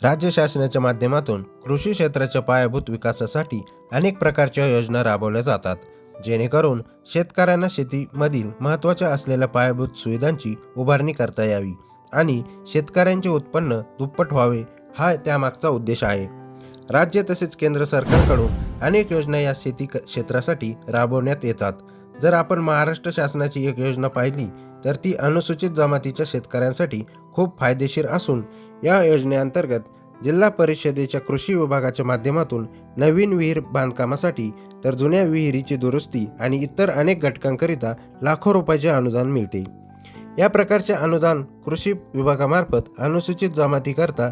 राज्य शासनाच्या माध्यमातून कृषी क्षेत्राच्या पायाभूत विकासासाठी अनेक प्रकारच्या योजना राबवल्या जातात, जेणेकरून शेतकऱ्यांना शेतीमधील महत्त्वाच्या असलेल्या पायाभूत सुविधांची उभारणी करता यावी आणि शेतकऱ्यांचे उत्पन्न दुप्पट व्हावे, हा त्यामागचा उद्देश आहे. राज्य तसेच केंद्र सरकारकडून अनेक योजना या शेती क्षेत्रासाठी राबवण्यात येतात. जर आपण महाराष्ट्र शासनाची एक योजना पाहिली तर ती अनुसूचित जमातीच्या शेतकऱ्यांसाठी खूप फायदेशीर असून या योजनेअंतर्गत जिल्हा परिषदेच्या कृषी विभागाच्या माध्यमातून नवीन विहीर बांधकामासाठी तर जुन्या विहिरीची दुरुस्ती आणि इतर अनेक घटकांकरिता लाखो रुपयाचे अनुदान मिळते. या प्रकारचे अनुदान कृषी विभागामार्फत अनुसूचित जमातीकरता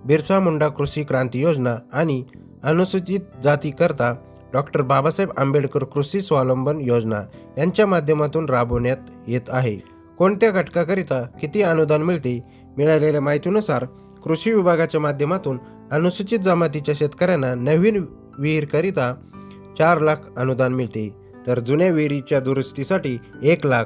बिरसा मुंडा कृषी क्रांती योजना आणि अनुसूचित जातीकरता डॉक्टर बाबासाहेब आंबेडकर कृषी स्वावलंबन योजना यांच्या माध्यमातून राबवण्यात येत आहे. कोणत्या घटकाकरिता किती अनुदान मिळते? मिळालेल्या माहितीनुसार कृषी विभागाच्या माध्यमातून अनुसूचित जमातीच्या शेतकऱ्यांना नवीन विहीरकरिता 4 लाख अनुदान मिळते, तर जुन्या विहिरीच्या दुरुस्तीसाठी 1 लाख,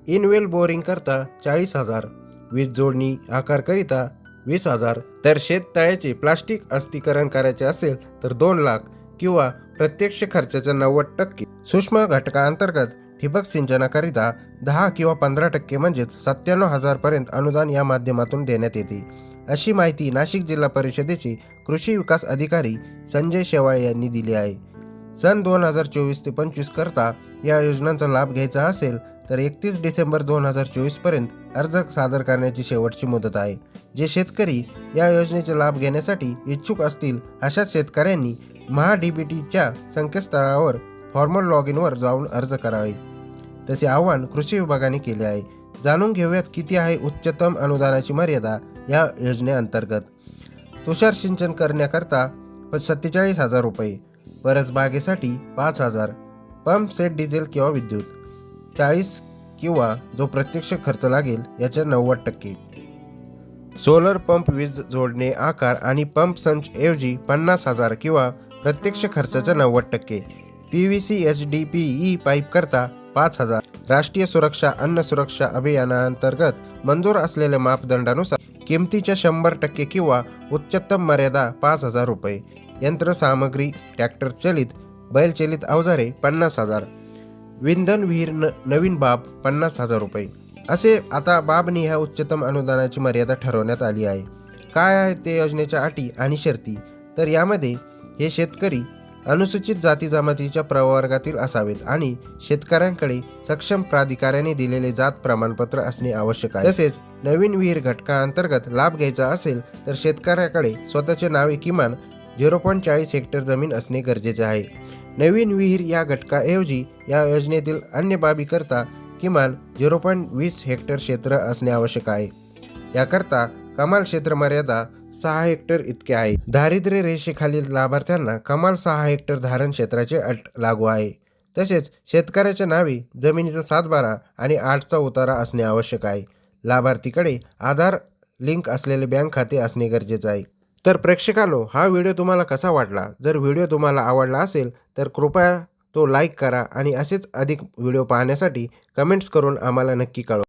इनवेल बोरिंग करता 40,000, वीज जोडणी आकारकरिता 20,000, तर शेततळ्याचे प्लास्टिक अस्थिकरण करायचे असेल तर 2 लाख किंवा प्रत्यक्ष खर्चाच्या 90%, सूक्ष्म घटकांतर्गत ठिबक सिंचनाकरिता 10 किंवा 15% म्हणजेच 97,000 पर्यंत अनुदान या माध्यमातून देण्यात येते, अशी माहिती नाशिक जिल्हा परिषदेचे कृषी विकास अधिकारी संजय शेवाळे यांनी दिली आहे. सन 2024 ते 25 करता या योजनांचा लाभ घ्यायचा असेल तर 31 डिसेंबर 2024 पर्यंत अर्ज सादर करण्याची शेवटची मुदत आहे. जे शेतकरी या योजनेचा लाभ घेण्यासाठी इच्छुक असतील अशा शेतकऱ्यांनी महाडीबीटीच्या संकेतस्थळावर फॉर्मल लॉग इनवर जाऊन अर्ज करावे, तसे आवाहन कृषी विभागाने केले आहे. जाणून घेऊयात किती आहे उच्चतम अनुदानाची मर्यादा या योजनेअंतर्गत. तुषार सिंचन करण्याकरता 47,000 रुपये, परसबागेसाठी 5,000, पंप सेट डिझेल किंवा विद्युत 40 किंवा जो प्रत्यक्ष खर्च लागेल याच्या 90%, सोलर पंप वीज जोडणे आकार आणि पंप संच ऐवजी 50,000 किंवा प्रत्यक्ष खर्चाच्या 90%, PVC HDPE पाईप करता 5,000, राष्ट्रीय सुरक्षा अन्न सुरक्षा अभियानाअंतर्गत मंजूर असलेल्या मापदंडानुसार किमतीच्या 100% किंवा उच्चतम मर्यादा 5,000 रुपये, यंत्रसामग्री ट्रॅक्टर चलित बैलचलित अवजारे 50,000, विंधन विहीर नवीन बाब 50,000 रुपये, असे आता बाबनी ह्या उच्चतम अनुदानाची मर्यादा ठरवण्यात आली आहे. काय आहे ते योजनेच्या अटी आणि शर्ती? तर यामध्ये हे शेतकरी अनुसूचित जाती जमातीच्या प्रवर्गातील असावेत आणि शेतकऱ्यांकडे सक्षम प्राधिकाऱ्याने दिलेले जात प्रमाणपत्र असणे आवश्यक आहे. तसेच नवीन विहीर घटकाअंतर्गत लाभ घ्यायचा असेल तर शेतकऱ्याकडे स्वतःचे नावे किमान 0.40 हेक्टर जमीन असणे गरजेचे आहे. नवीन विहीर या घटकाऐवजी या योजनेतील अन्य बाबी करता किमान 0.20 हेक्टर क्षेत्र असणे आवश्यक आहे. याकरता कमाल क्षेत्र मर्यादा 6 हेक्टर इतके आहे. दारिद्र्य रेषेखालील लाभार्थ्यांना कमाल 6 हेक्टर धारण क्षेत्राचे अट लागू आहे. तसेच शेतकऱ्याच्या नावे जमिनीचा 7/12 आणि 8चा उतारा असणे आवश्यक आहे. लाभार्थीकडे आधार लिंक असलेले बँक खाते असणे गरजेचे आहे. तर प्रेक्षकांनो, हा व्हिडिओ तुम्हाला कसा वाटला? जर व्हिडिओ तुम्हाला आवडला असेल तर कृपया तो लाईक करा आणि असेच अधिक व्हिडिओ पाहण्यासाठी कमेंट्स करून आम्हाला नक्की कळवा.